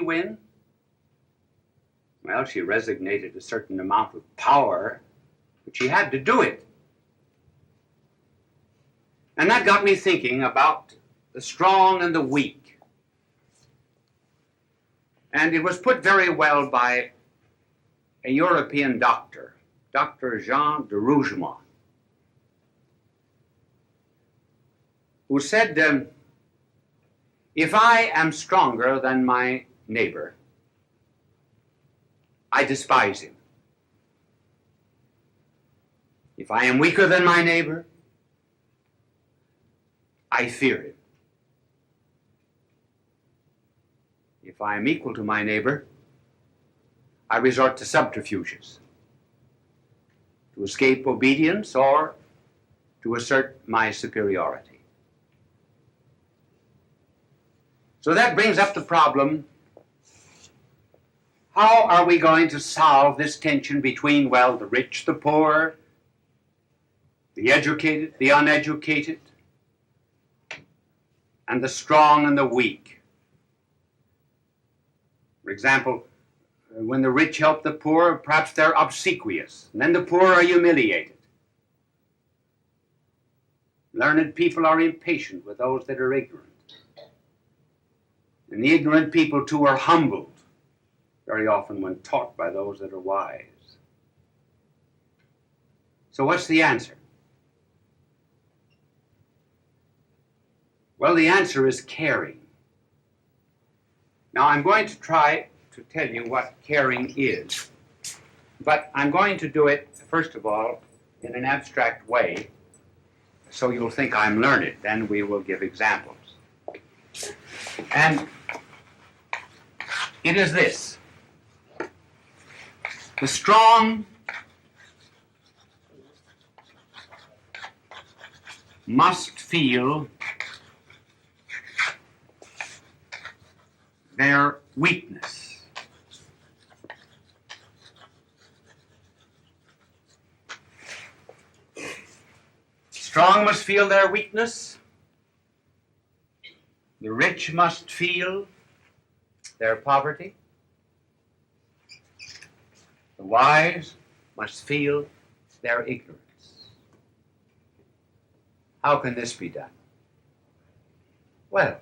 win? Well, she resignated a certain amount of power, but she had to do it. And that got me thinking about the strong and the weak. And it was put very well by a European doctor, Dr. Jean de Rougemont, who said, if I am stronger than my neighbor, I despise him. If I am weaker than my neighbor, I fear him. If I am equal to my neighbor, I resort to subterfuges to escape obedience or to assert my superiority. So that brings up the problem, how are we going to solve this tension between, well, the rich, the poor, the educated, the uneducated, and the strong and the weak? For example, when the rich help the poor, perhaps they're obsequious, and then the poor are humiliated. Learned people are impatient with those that are ignorant. And the ignorant people, too, are humbled very often when taught by those that are wise. So what's the answer? Well, the answer is caring. Now, I'm going to try to tell you what caring is, but I'm going to do it, first of all, in an abstract way, so you'll think I'm learned. Then we will give examples. And it is this. The strong must feel their weakness. Strong must feel their weakness. The rich must feel their poverty. The wise must feel their ignorance. How can this be done? Well,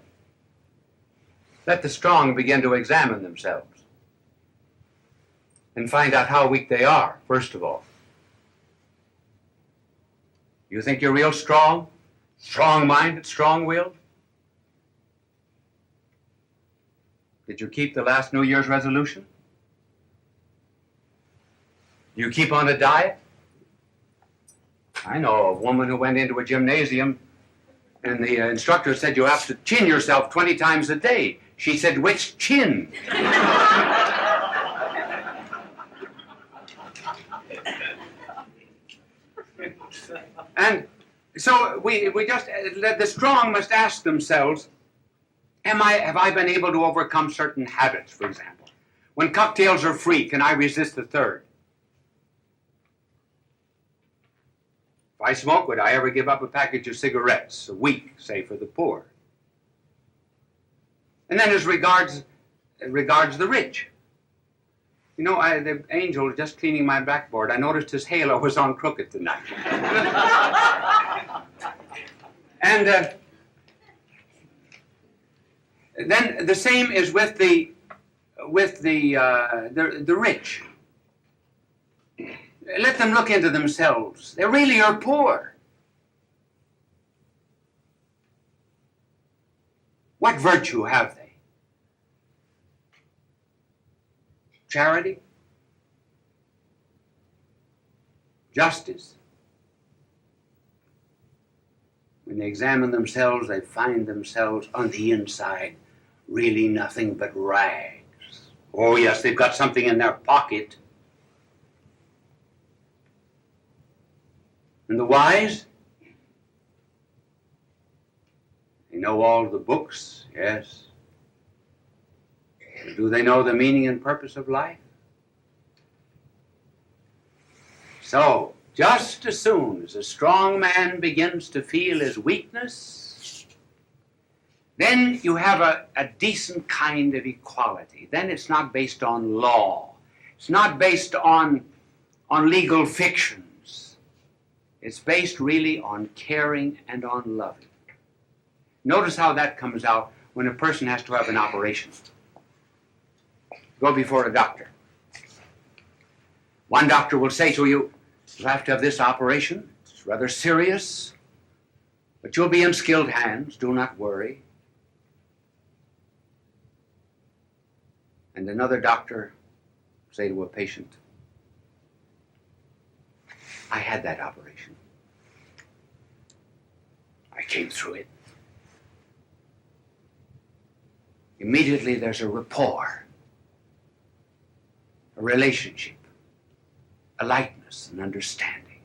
let the strong begin to examine themselves and find out how weak they are, first of all. You think you're real strong? Strong-minded, strong-willed? Did you keep the last New Year's resolution? Do you keep on a diet? I know a woman who went into a gymnasium and the instructor said you have to chin yourself 20 times a day. She said, which chin? And so we just, the strong must ask themselves, have I been able to overcome certain habits, for example? When cocktails are free, can I resist the third? If I smoke, would I ever give up a package of cigarettes a week, say, for the poor? And then as regards the rich. You know, the angel just cleaning my backboard, I noticed his halo was on crooked tonight. And then the same is with the rich. Let them look into themselves. They really are poor. What virtue have they? Charity? Justice? When they examine themselves, they find themselves on the inside really nothing but rags. Oh yes, they've got something in their pocket. And the wise? They know all the books, yes. Do they know the meaning and purpose of life? So, just as soon as a strong man begins to feel his weakness, then you have a decent kind of equality. Then it's not based on law. It's not based on legal fictions. It's based really on caring and on loving. Notice how that comes out when a person has to have an operation. Go before a doctor. One doctor will say to you, "You'll have to have this operation. It's rather serious, but you'll be in skilled hands. Do not worry." And another doctor will say to a patient, "I had that operation. I came through it." Immediately there's a rapport, a relationship, a likeness, an understanding.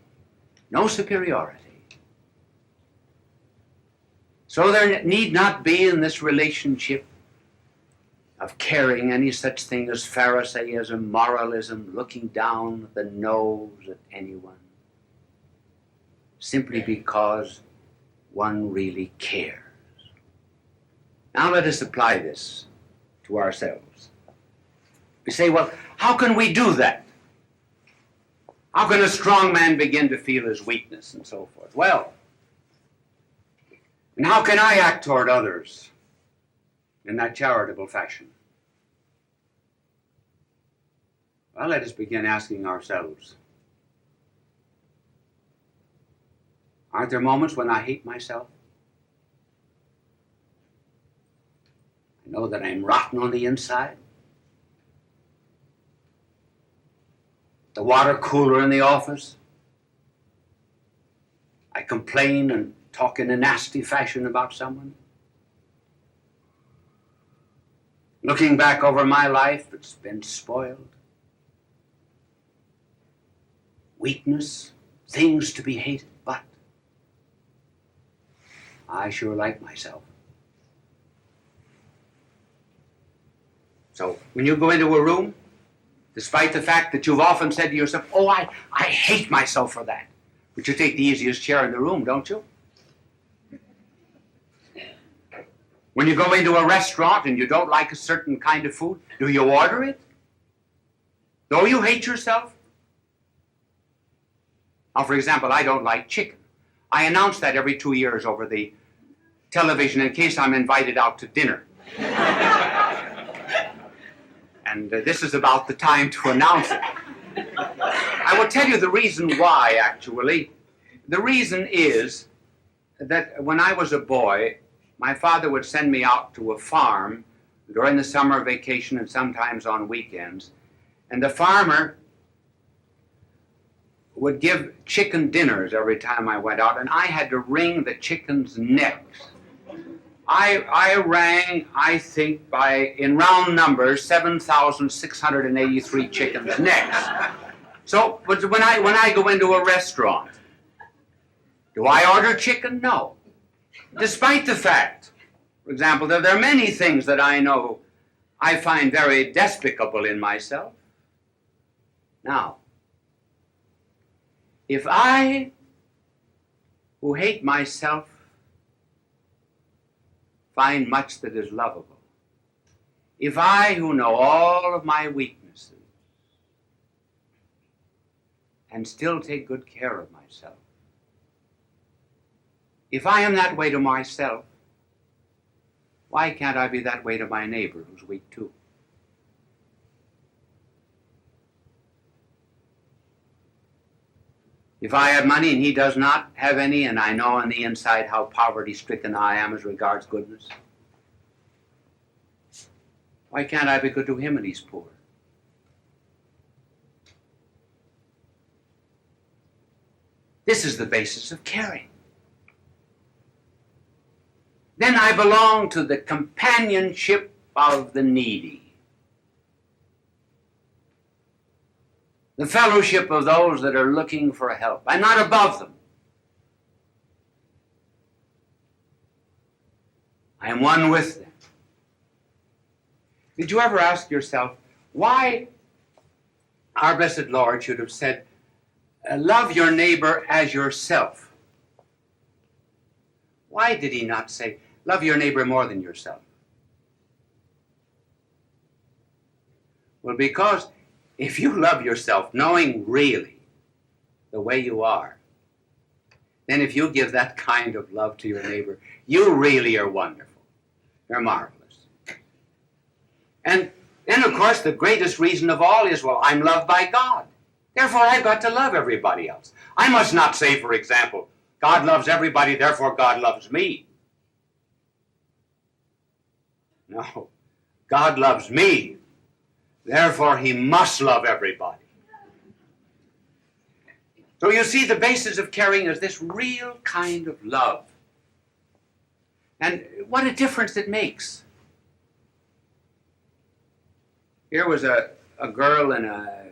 No superiority. So there need not be in this relationship of caring any such thing as Pharisaism, moralism, looking down the nose at anyone, simply because one really cares. Now let us apply this to ourselves. We say, well, how can we do that? How can a strong man begin to feel his weakness and so forth? Well, and how can I act toward others in that charitable fashion? Well, let us begin asking ourselves, aren't there moments when I hate myself? I know that I'm rotten on the inside. The water cooler in the office. I complain and talk in a nasty fashion about someone. Looking back over my life, it's been spoiled. Weakness, things to be hated, but I sure like myself. So when you go into a room, despite the fact that you've often said to yourself, "Oh, I hate myself for that," but you take the easiest chair in the room, don't you? When you go into a restaurant and you don't like a certain kind of food, do you order it? Though you hate yourself? Now, for example, I don't like chicken. I announce that every 2 years over the television in case I'm invited out to dinner. And this is about the time to announce it. I will tell you the reason why, actually. The reason is that when I was a boy, my father would send me out to a farm during the summer vacation and sometimes on weekends. And the farmer would give chicken dinners every time I went out, and I had to wring the chickens' necks. I rang, I think, in round numbers, 7,683 chickens' necks. So, but when I go into a restaurant, do I order chicken? No. Despite the fact, for example, that there are many things that I know I find very despicable in myself. Now, if I, who hate myself, find much that is lovable, if I, who know all of my weaknesses, and still take good care of myself, if I am that way to myself, why can't I be that way to my neighbor who's weak too? If I have money and he does not have any, and I know on the inside how poverty-stricken I am as regards goodness, why can't I be good to him when he's poor? This is the basis of caring. Then I belong to the companionship of the needy, the fellowship of those that are looking for help. I'm not above them. I am one with them. Did you ever ask yourself why our blessed Lord should have said, love your neighbor as yourself? Why did he not say, love your neighbor more than yourself? Well, because if you love yourself, knowing really the way you are, then if you give that kind of love to your neighbor, you really are wonderful. You're marvelous. And then, of course, the greatest reason of all is, well, I'm loved by God. Therefore, I've got to love everybody else. I must not say, for example, God loves everybody, therefore God loves me. No. God loves me, therefore he must love everybody. So you see, the basis of caring is this real kind of love. And what a difference it makes. Here was a girl and a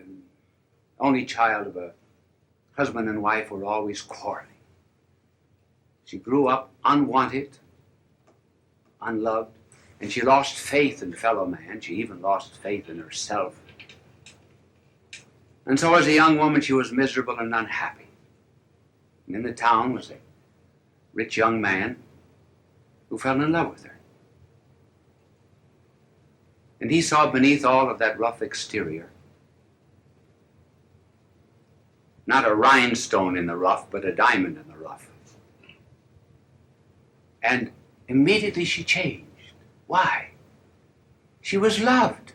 only child of a husband and wife who were always quarreling. She grew up unwanted, unloved, and she lost faith in fellow man. She even lost faith in herself. And so as a young woman, she was miserable and unhappy. And in the town was a rich young man who fell in love with her. And he saw beneath all of that rough exterior not a rhinestone in the rough, but a diamond in the rough. And immediately she changed. Why? She was loved.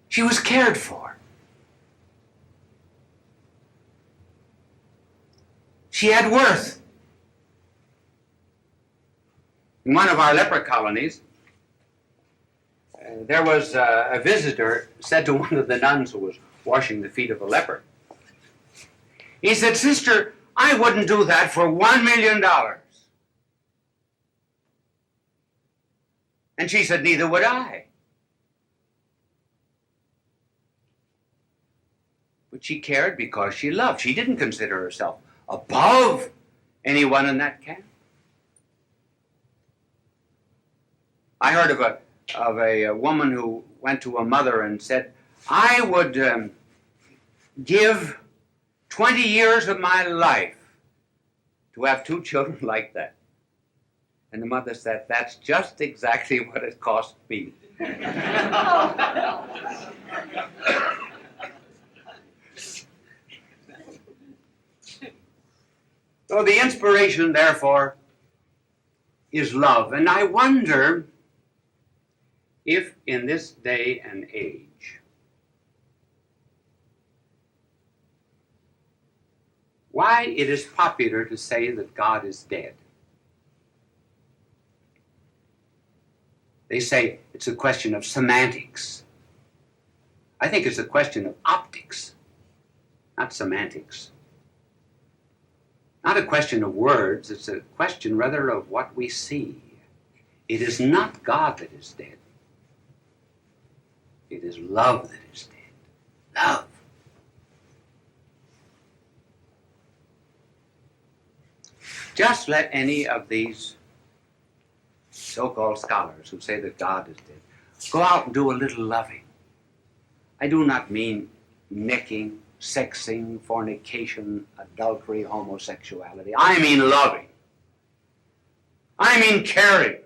She was cared for. She had worth. In one of our leper colonies, there was a visitor said to one of the nuns who was washing the feet of a leper. He said, "Sister, I wouldn't do that for $1 million. And she said, "Neither would I." But she cared because she loved. She didn't consider herself above anyone in that camp. I heard of a woman who went to a mother and said, "I would give 20 years of my life to have 2 children like that." And the mother said, "That's just exactly what it cost me." So the inspiration, therefore, is love. And I wonder if in this day and age, why it is popular to say that God is dead. They say it's a question of semantics. I think it's a question of optics, not semantics. Not a question of words, it's a question rather of what we see. It is not God that is dead. It is love that is dead. Love. Just let any of these so-called scholars who say that God is dead go out and do a little loving. I do not mean necking, sexing, fornication, adultery, homosexuality. I mean loving. I mean caring.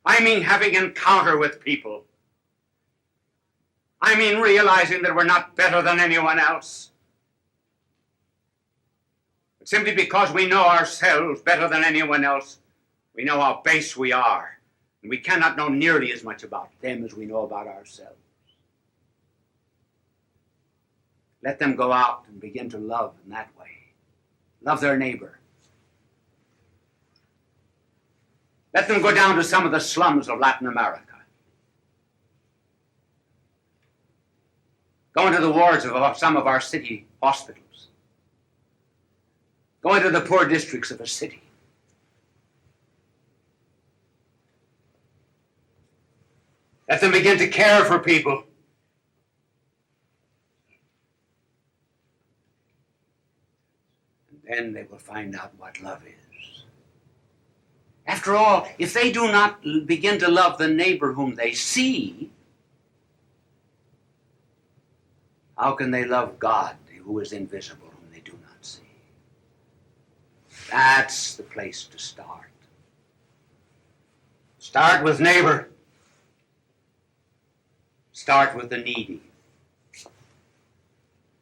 I mean having encounter with people. I mean realizing that we're not better than anyone else. But simply because we know ourselves better than anyone else, we know how base we are, and we cannot know nearly as much about them as we know about ourselves. Let them go out and begin to love in that way. Love their neighbor. Let them go down to some of the slums of Latin America. Go into the wards of some of our city hospitals. Go into the poor districts of a city. Let them begin to care for people. And then they will find out what love is. After all, if they do not begin to love the neighbor whom they see, how can they love God who is invisible, whom they do not see? That's the place to start. Start with neighbor. Start with the needy.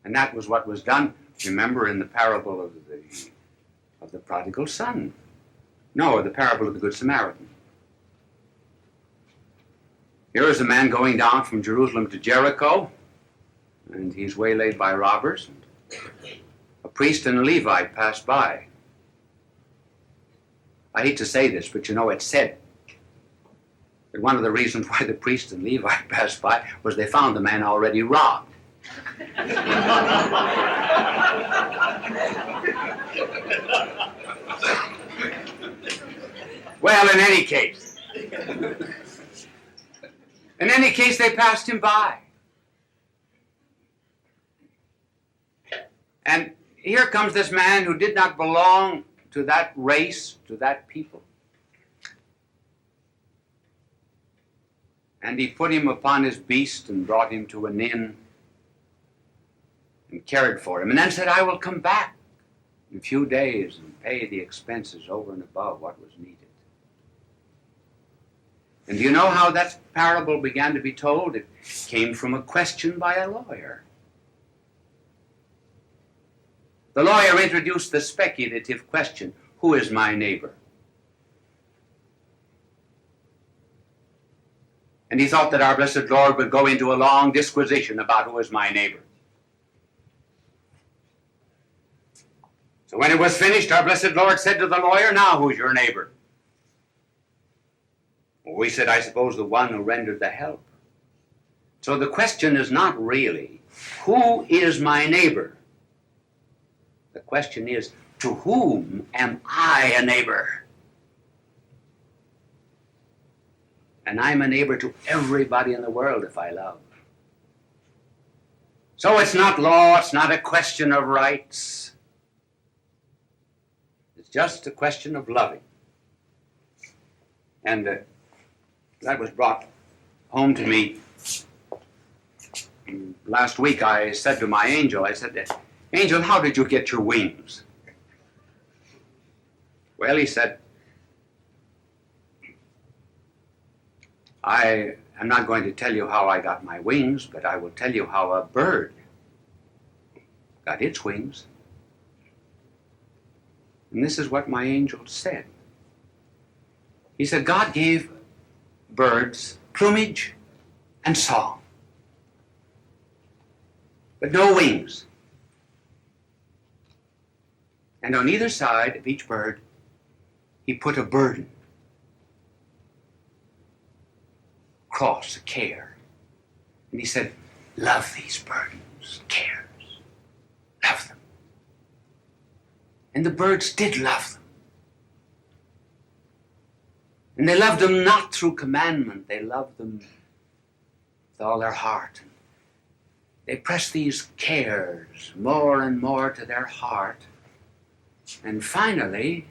And that was what was done, remember, in the parable of the prodigal son. No, the parable of the Good Samaritan. Here is a man going down from Jerusalem to Jericho, and he's waylaid by robbers. A priest and a Levite pass by. I hate to say this, but you know, it's said that one of the reasons why the priest and Levite passed by was they found the man already robbed. Well, in any case, they passed him by. And here comes this man who did not belong to that race, to that people. And he put him upon his beast and brought him to an inn and cared for him, and then said, I will come back in a few days and pay the expenses over and above what was needed. And do you know how that parable began to be told? It came from a question by a lawyer. The lawyer introduced the speculative question, who is my neighbor? And he thought that our blessed Lord would go into a long disquisition about who is my neighbor. So when it was finished, our blessed Lord said to the lawyer, now who's your neighbor? Well, he said, I suppose the one who rendered the help. So the question is not really, who is my neighbor? The question is, to whom am I a neighbor? And I'm a neighbor to everybody in the world if I love. So it's not law, it's not a question of rights. It's just a question of loving. And that was brought home to me last week. I said to my angel, I said, Angel, how did you get your wings? Well, he said, I am not going to tell you how I got my wings, but I will tell you how a bird got its wings. And this is what my angel said. He said, God gave birds plumage and song, but no wings. And on either side of each bird, he put a burden, cross, a care. And he said, love these burdens, cares, love them. And the birds did love them. And they loved them not through commandment, they loved them with all their heart. They pressed these cares more and more to their heart. And finally,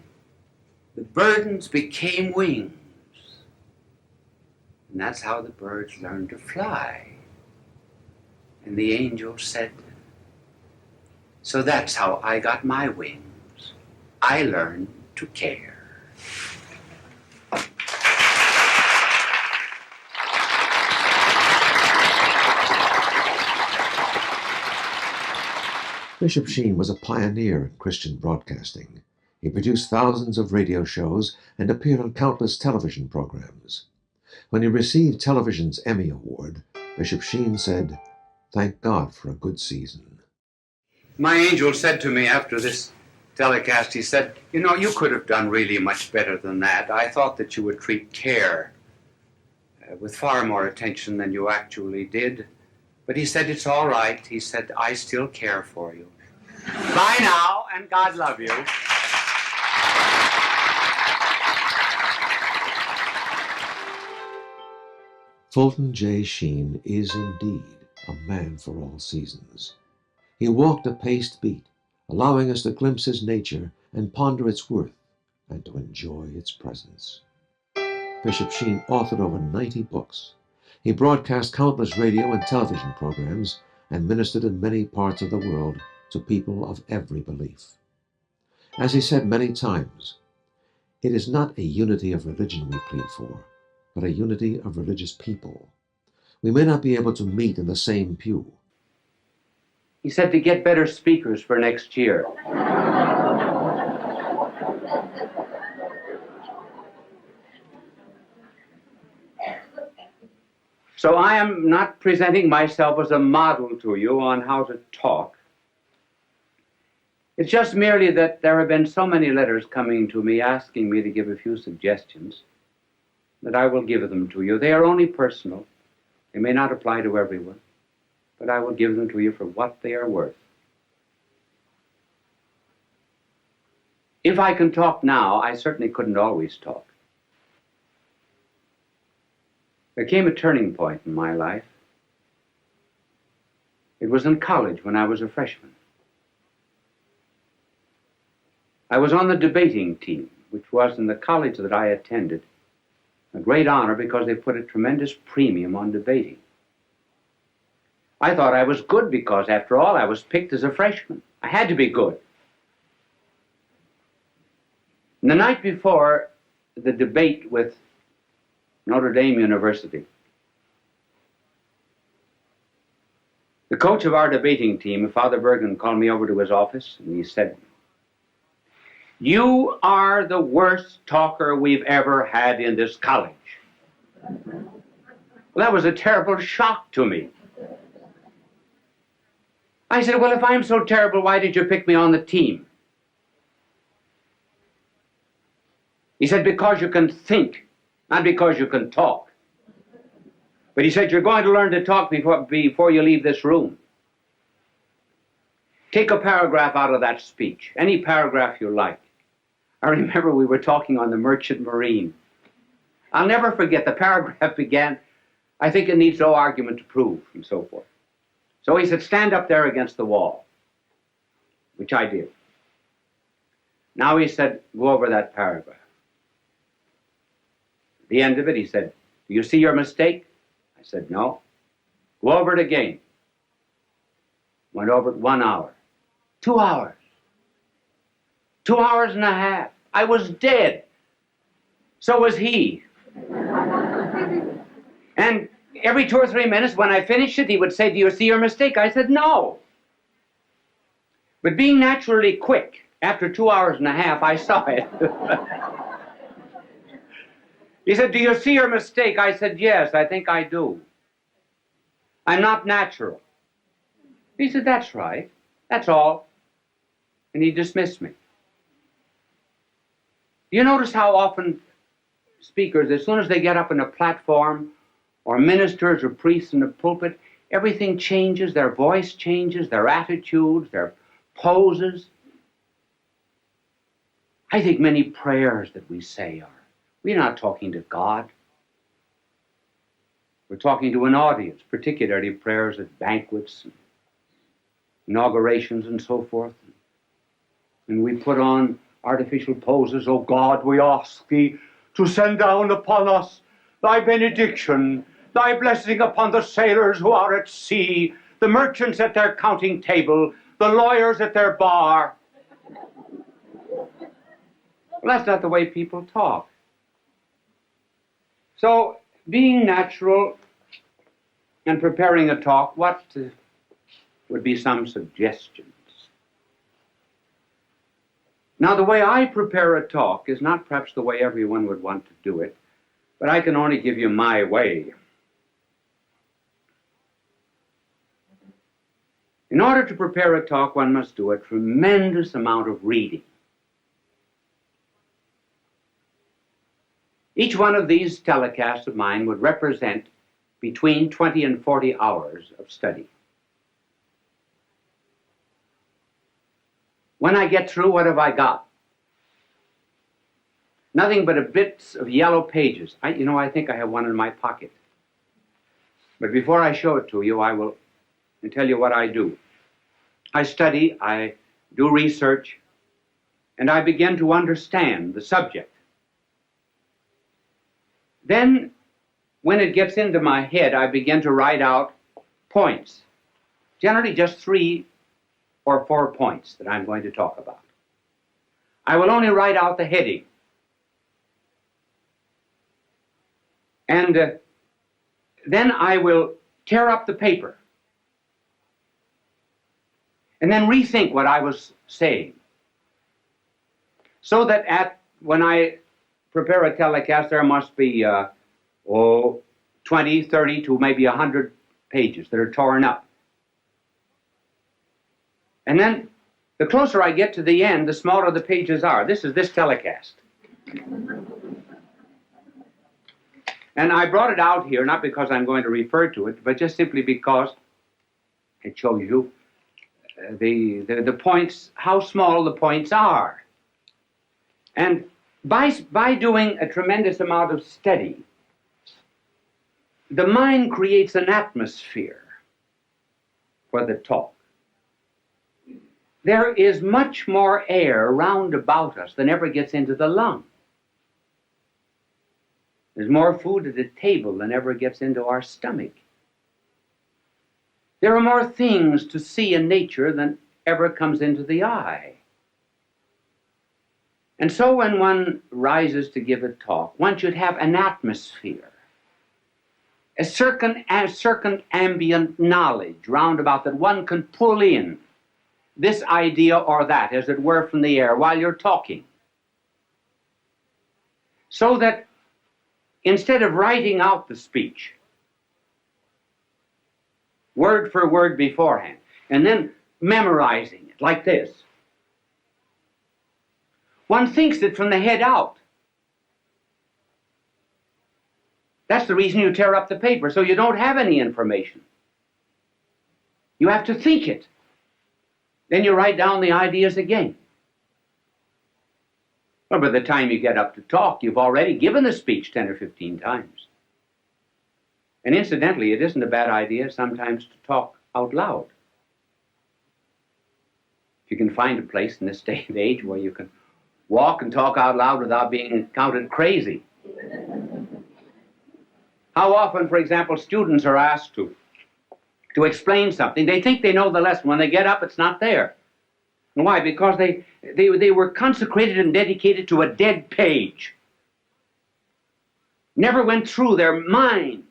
the burdens became wings. And that's how the birds learned to fly. And the angel said, so that's how I got my wings. I learned to care. Bishop Sheen was a pioneer in Christian broadcasting. He produced thousands of radio shows and appeared on countless television programs. When he received television's Emmy Award, Bishop Sheen said, "Thank God for a good season." My angel said to me after this telecast, he said, you know, you could have done really much better than that. I thought that you would treat care with far more attention than you actually did. But he said, it's all right. He said, I still care for you. Bye now, and God love you. Fulton J. Sheen is indeed a man for all seasons. He walked a paced beat, allowing us to glimpse his nature and ponder its worth and to enjoy its presence. Bishop Sheen authored over 90 books. He broadcast countless radio and television programs and ministered in many parts of the world to people of every belief. As he said many times, it is not a unity of religion we plead for, but a unity of religious people. We may not be able to meet in the same pew. He said to get better speakers for next year. So I am not presenting myself as a model to you on how to talk. It's just merely that there have been so many letters coming to me asking me to give a few suggestions that I will give them to you. They are only personal. They may not apply to everyone, but I will give them to you for what they are worth. If I can talk now, I certainly couldn't always talk. There came a turning point in my life. It was in college when I was a freshman. I was on the debating team, which was in the college that I attended a great honor because they put a tremendous premium on debating. I thought I was good because, after all, I was picked as a freshman. I had to be good. And the night before the debate with Notre Dame University, the coach of our debating team, Father Bergen, called me over to his office and he said, "You are the worst talker we've ever had in this college." Well, that was a terrible shock to me. I said, "Well, if I'm so terrible, why did you pick me on the team?" He said, "Because you can think, not because you can talk." But he said, "You're going to learn to talk before you leave this room. Take a paragraph out of that speech, any paragraph you like." I remember we were talking on the Merchant Marine. I'll never forget, the paragraph began, "I think it needs no argument to prove," and so forth. So he said, "Stand up there against the wall," which I did. Now he said, "Go over that paragraph." At the end of it, he said, "Do you see your mistake?" I said, "No." "Go over it again." Went over it 1 hour, 2 hours, 2 hours and a half. I was dead. So was he. And every 2 or 3 minutes, when I finished it, he would say, "Do you see your mistake?" I said, "No." But being naturally quick, after 2 hours and a half, I saw it. He said, "Do you see your mistake?" I said, "Yes, I think I do. I'm not natural." He said, "That's right. That's all." And he dismissed me. You notice how often speakers, as soon as they get up on a platform, or ministers or priests in the pulpit, everything changes, their voice changes, their attitudes, their poses. I think many prayers that we say are, we're not talking to God. We're talking to an audience, particularly prayers at banquets, and inaugurations, and so forth. And we put on artificial poses. "Oh God, we ask thee to send down upon us thy benediction, thy blessing upon the sailors who are at sea, the merchants at their counting table, the lawyers at their bar." Well, that's not the way people talk. So, being natural and preparing a talk, what would be some suggestions? Now, the way I prepare a talk is not perhaps the way everyone would want to do it, but I can only give you my way. In order to prepare a talk, one must do a tremendous amount of reading. Each one of these telecasts of mine would represent between 20 and 40 hours of study. When I get through, what have I got? Nothing but a bits of yellow pages. I think I have one in my pocket. But before I show it to you, I will tell you what I do. I study, I do research, and I begin to understand the subject. Then, when it gets into my head, I begin to write out points. Generally just 3 or 4 points that I'm going to talk about. I will only write out the heading. And then I will tear up the paper and then rethink what I was saying, so that when I prepare a telecast, there must be 20, 30 to maybe 100 pages that are torn up. And then the closer I get to the end, the smaller the pages are. This is this telecast. And I brought it out here, not because I'm going to refer to it, but just simply because it shows you the points, how small the points are. And by doing a tremendous amount of study, the mind creates an atmosphere for the talk. There is much more air round about us than ever gets into the lung. There's more food at the table than ever gets into our stomach. There are more things to see in nature than ever comes into the eye. And so when one rises to give a talk, one should have an atmosphere, a certain ambient knowledge round about that one can pull in this idea or that, as it were, from the air while you're talking. So that instead of writing out the speech, word for word beforehand, and then memorizing it like this, one thinks it from the head out. That's the reason you tear up the paper, so you don't have any information. You have to think it. Then you write down the ideas again. Well, by the time you get up to talk, you've already given the speech 10 or 15 times. And incidentally, it isn't a bad idea sometimes to talk out loud. If you can find a place in this day and age where you can walk and talk out loud without being counted crazy. How often, for example, students are asked to explain something. They think they know the lesson. When they get up, it's not there. And why? Because they were consecrated and dedicated to a dead page. Never went through their mind.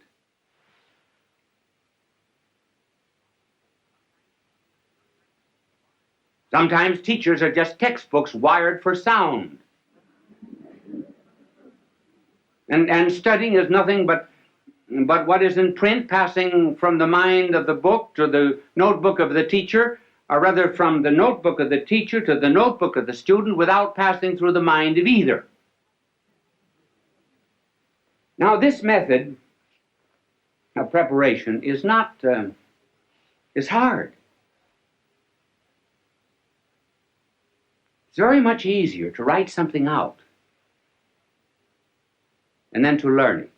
Sometimes teachers are just textbooks wired for sound. And studying is nothing but what is in print, passing from the mind of the book to the notebook of the teacher, or rather from the notebook of the teacher to the notebook of the student without passing through the mind of either. Now, this method of preparation is not, is hard. It's very much easier to write something out and then to learn it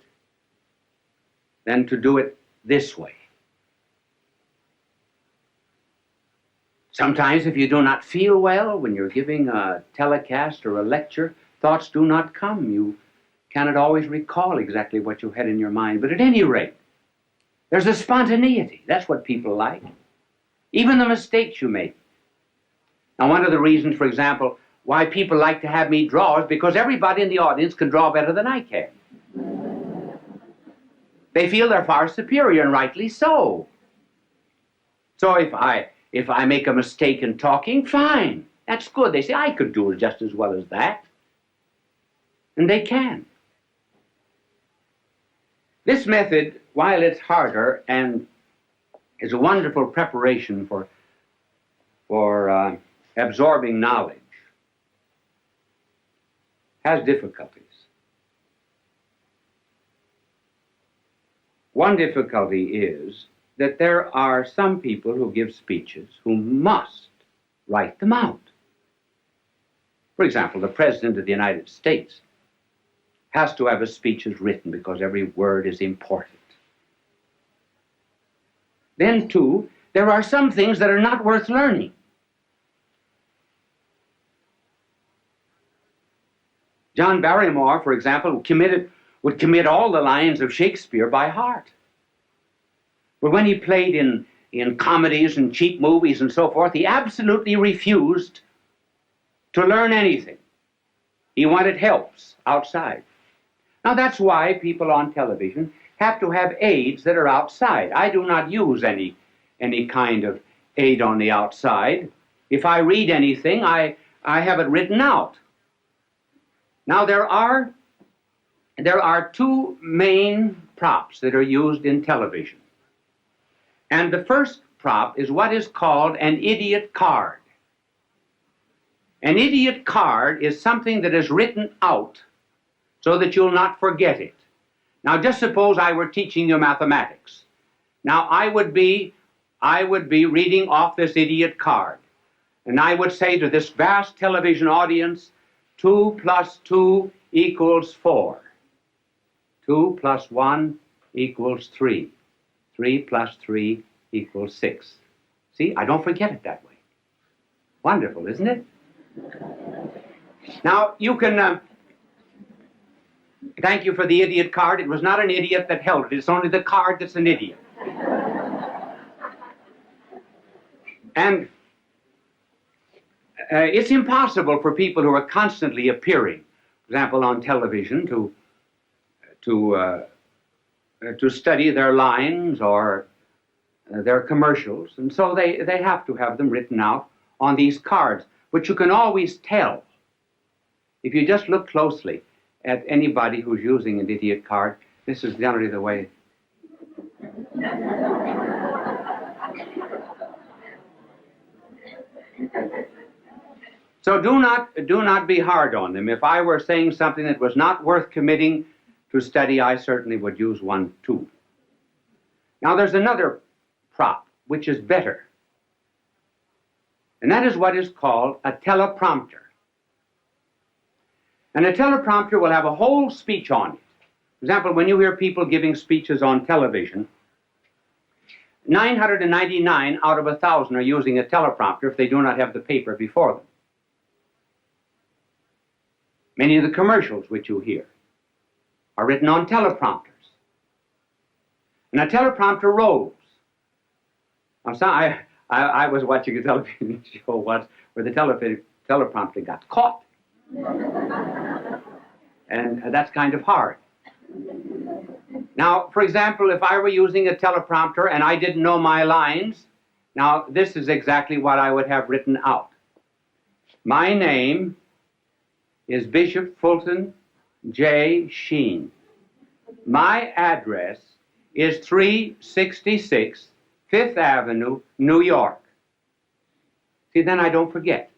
than to do it this way. Sometimes if you do not feel well when you're giving a telecast or a lecture, thoughts do not come. You cannot always recall exactly what you had in your mind. But at any rate, there's a spontaneity. That's what people like. Even the mistakes you make. Now, one of the reasons, for example, why people like to have me draw is because everybody in the audience can draw better than I can. They feel they're far superior, and rightly so. So if I make a mistake in talking, fine. That's good. They say, I could do it just as well as that. And they can. This method, while it's harder and is a wonderful preparation for absorbing knowledge, has difficulties. One difficulty is that there are some people who give speeches who must write them out. For example, the President of the United States has to have his speeches written because every word is important. Then, too, there are some things that are not worth learning. John Barrymore, for example, would commit all the lines of Shakespeare by heart. But when he played in comedies and cheap movies and so forth, he absolutely refused to learn anything. He wanted helps outside. Now that's why people on television have to have aids that are outside. I do not use any kind of aid on the outside. If I read anything, I have it written out. Now there are two main props that are used in television. And the first prop is what is called an idiot card. An idiot card is something that is written out so that you'll not forget it. Now just suppose I were teaching you mathematics. Now I would be reading off this idiot card. And I would say to this vast television audience, 2 plus 2 equals 4. 2 plus 1 equals 3. 3 plus 3 equals 6. See, I don't forget it that way. Wonderful, isn't it? Now, you can... thank you for the idiot card. It was not an idiot that held it. It's only the card that's an idiot. And it's impossible for people who are constantly appearing, for example, on television, to study their lines or their commercials. And so they have to have them written out on these cards. But you can always tell, if you just look closely at anybody who's using an idiot card, this is generally the way. So do not be hard on them. If I were saying something that was not worth committing to study, I certainly would use one too. Now there's another prop which is better. And that is what is called a teleprompter. And a teleprompter will have a whole speech on it. For example, when you hear people giving speeches on television, 999 out of 1,000 are using a teleprompter if they do not have the paper before them. Many of the commercials which you hear are written on teleprompters. And a teleprompter rolls. Now, I was watching a television show once where the teleprompter got caught. And that's kind of hard. Now, for example, if I were using a teleprompter and I didn't know my lines, now this is exactly what I would have written out. My name is Bishop Fulton J. Sheen. My address is 366 5th Avenue, New York. See, then I don't forget.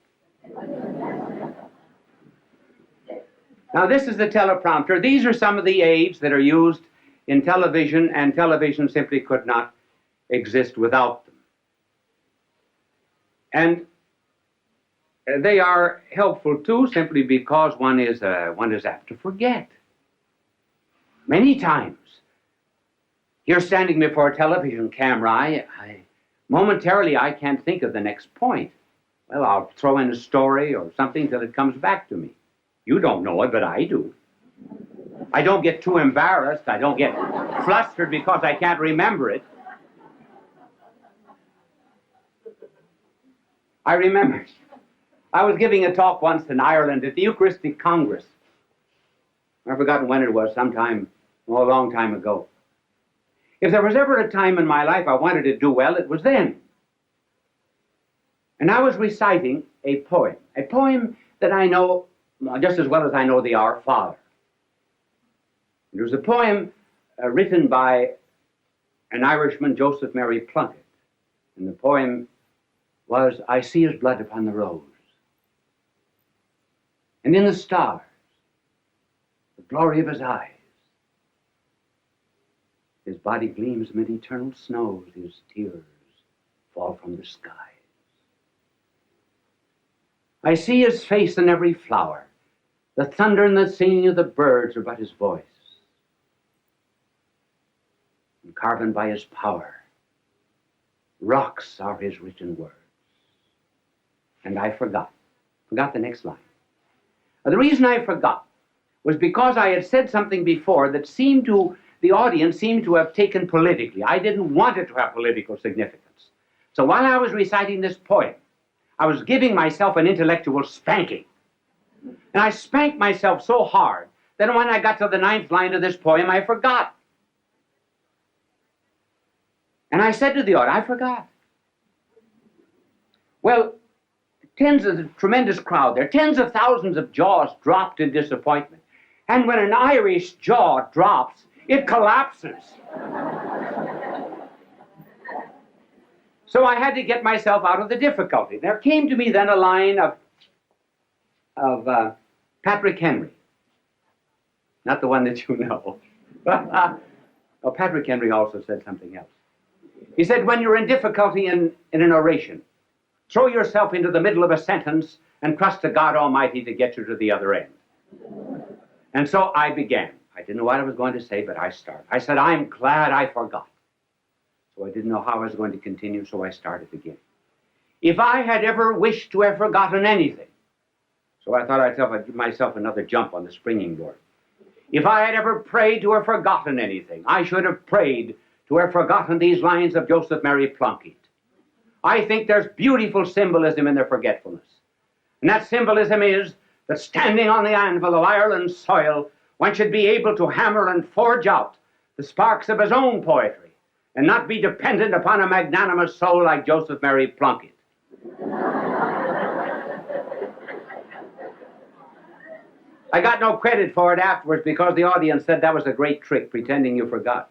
Now, this is the teleprompter. These are some of the aids that are used in television, and television simply could not exist without them. And they are helpful, too, simply because one is apt to forget. Many times, you're standing before a television camera, momentarily I can't think of the next point. Well, I'll throw in a story or something till it comes back to me. You don't know it, but I do. I don't get too embarrassed. I don't get flustered because I can't remember it. I remember, I was giving a talk once in Ireland at the Eucharistic Congress. I've forgotten when it was, a long time ago. If there was ever a time in my life I wanted to do well, it was then. And I was reciting a poem that I know just as well as I know the Our Father. It was a poem written by an Irishman, Joseph Mary Plunkett. And the poem was, I see his blood upon the rose, and in the stars, the glory of his eyes. His body gleams amid eternal snows, his tears fall from the skies. I see his face in every flower. The thunder and the singing of the birds are but his voice. And carven by his power, rocks are his written words. And I forgot the next line. Now, the reason I forgot was because I had said something before that the audience seemed to have taken politically. I didn't want it to have political significance. So while I was reciting this poem, I was giving myself an intellectual spanking. And I spanked myself so hard that when I got to the 9th line of this poem, I forgot. And I said to the audience, I forgot. Well, the tremendous crowd there, tens of thousands of jaws dropped in disappointment. And when an Irish jaw drops, it collapses. So I had to get myself out of the difficulty. There came to me then a line of Patrick Henry. Not the one that you know. Oh, Patrick Henry also said something else. He said, when you're in difficulty in an oration, throw yourself into the middle of a sentence and trust to God Almighty to get you to the other end. And so I began. I didn't know what I was going to say, but I started. I said, I'm glad I forgot. So I didn't know how I was going to continue, so I started again. If I had ever wished to have forgotten anything, so I thought I'd give myself another jump on the springing board. If I had ever prayed to have forgotten anything, I should have prayed to have forgotten these lines of Joseph Mary Plunkett. I think there's beautiful symbolism in their forgetfulness. And that symbolism is that standing on the anvil of Ireland's soil, one should be able to hammer and forge out the sparks of his own poetry and not be dependent upon a magnanimous soul like Joseph Mary Plunkett. I got no credit for it afterwards because the audience said that was a great trick, pretending you forgot.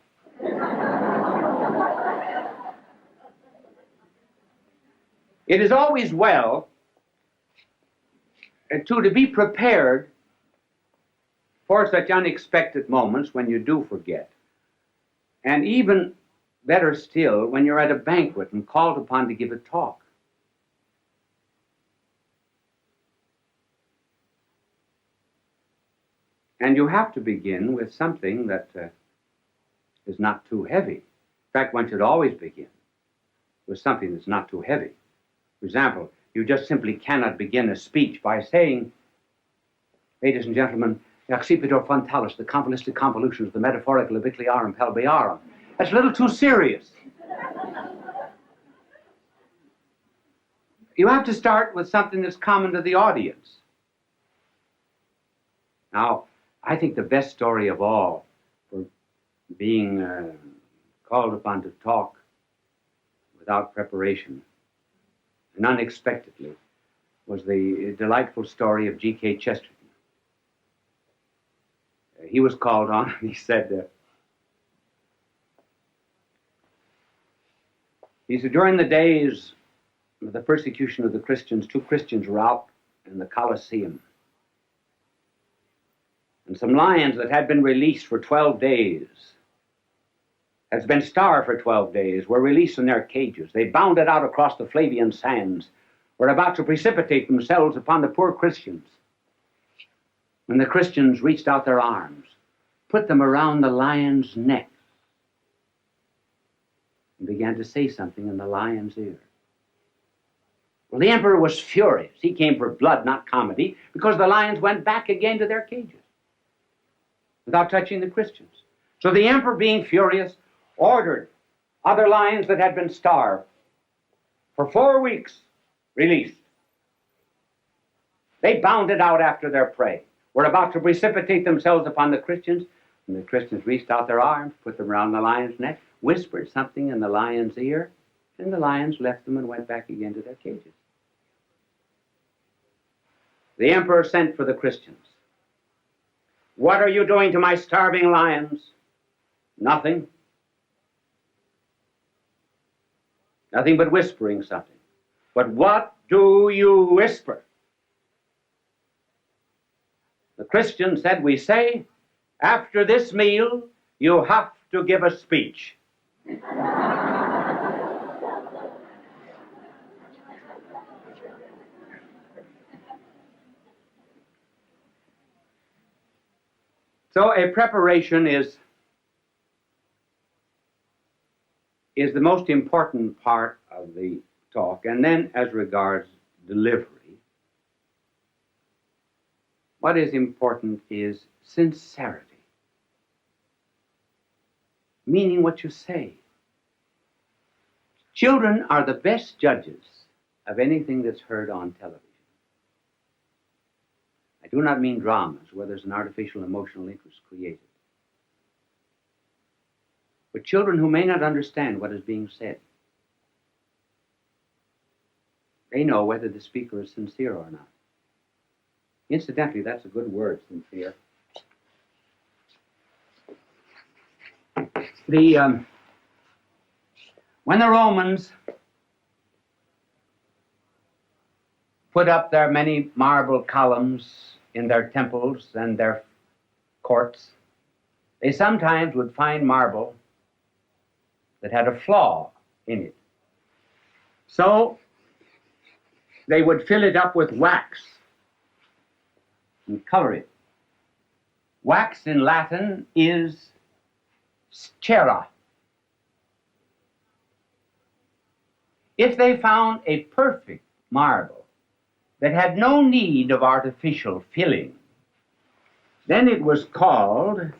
It is always well to be prepared for such unexpected moments when you do forget. And even better still, when you're at a banquet and called upon to give a talk. And you have to begin with something that is not too heavy. In fact, one should always begin with something that's not too heavy. For example, you just simply cannot begin a speech by saying, ladies and gentlemen, accipitor frontalis, the convoluted convolutions, the metaphorical ubiquiliarum pelviarum. That's a little too serious. You have to start with something that's common to the audience. Now, I think the best story of all for being called upon to talk without preparation and unexpectedly was the delightful story of G.K. Chesterton. He was called on and he said, during the days of the persecution of the Christians, 2 Christians were out in the Colosseum. And some lions that had been released for 12 days, had been starved for 12 days, were released from their cages. They bounded out across the Flavian sands, were about to precipitate themselves upon the poor Christians. When the Christians reached out their arms, put them around the lion's neck, and began to say something in the lion's ear. Well, the emperor was furious. He came for blood, not comedy, because the lions went back again to their cages without touching the Christians. So the emperor, being furious, ordered other lions that had been starved for 4 weeks released. They bounded out after their prey, were about to precipitate themselves upon the Christians, and the Christians reached out their arms, put them around the lion's neck, whispered something in the lion's ear, and the lions left them and went back again to their cages. The emperor sent for the Christians. What are you doing to my starving lions? Nothing. Nothing but whispering something. But what do you whisper? The Christian said, we say, after this meal, you have to give a speech. So a preparation is the most important part of the talk. And then as regards delivery, what is important is sincerity, meaning what you say. Children are the best judges of anything that's heard on television. do not mean dramas where there's an artificial emotional interest created. But children who may not understand what is being said. They know whether the speaker is sincere or not. Incidentally, that's a good word, sincere. When the Romans put up their many marble columns in their temples and their courts, they sometimes would find marble that had a flaw in it. So they would fill it up with wax and color it. Wax in Latin is cera. If they found a perfect marble that had no need of artificial filling, then it was called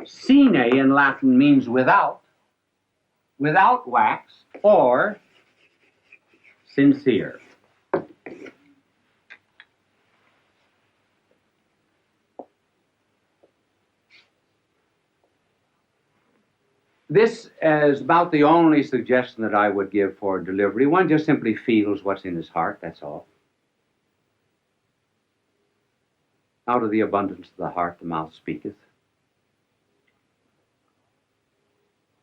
sine. In Latin means without wax, or sincere. This is about the only suggestion that I would give for delivery. One just simply feels what's in his heart, that's all. Out of the abundance of the heart, the mouth speaketh.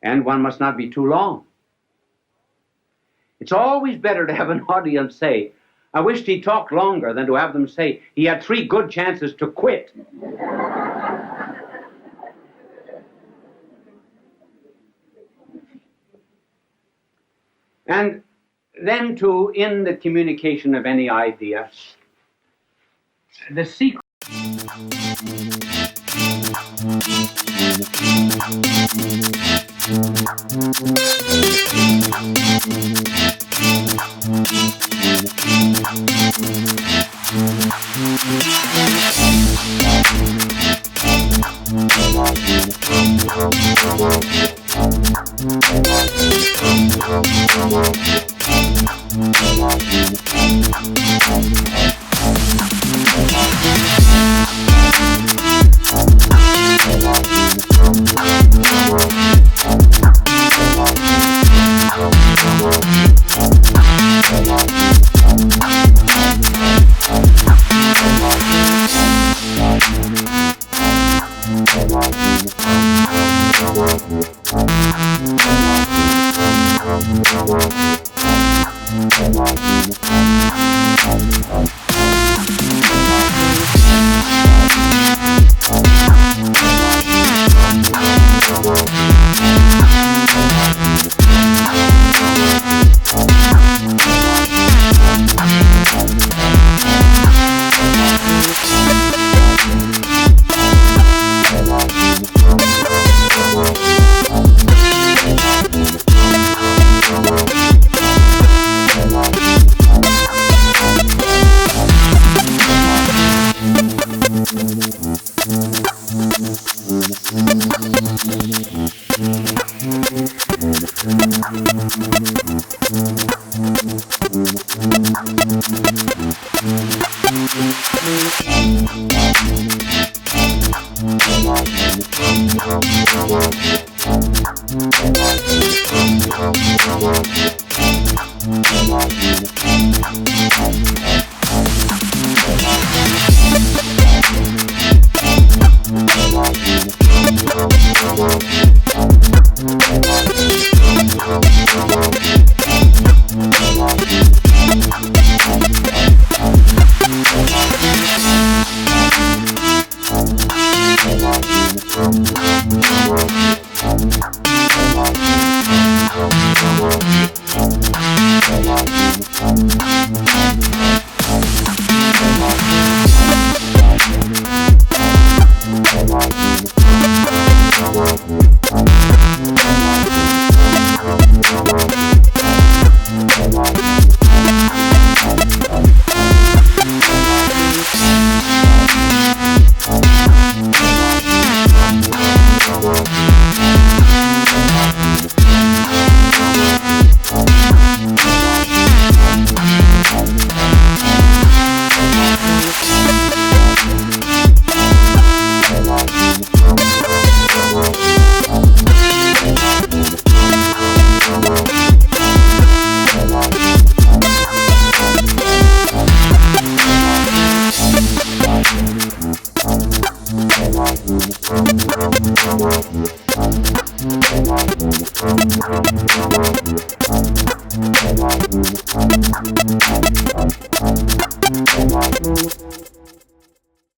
And one must not be too long. It's always better to have an audience say, I wished he talked longer, than to have them say, he had 3 good chances to quit. And then in the communication of any idea, the secret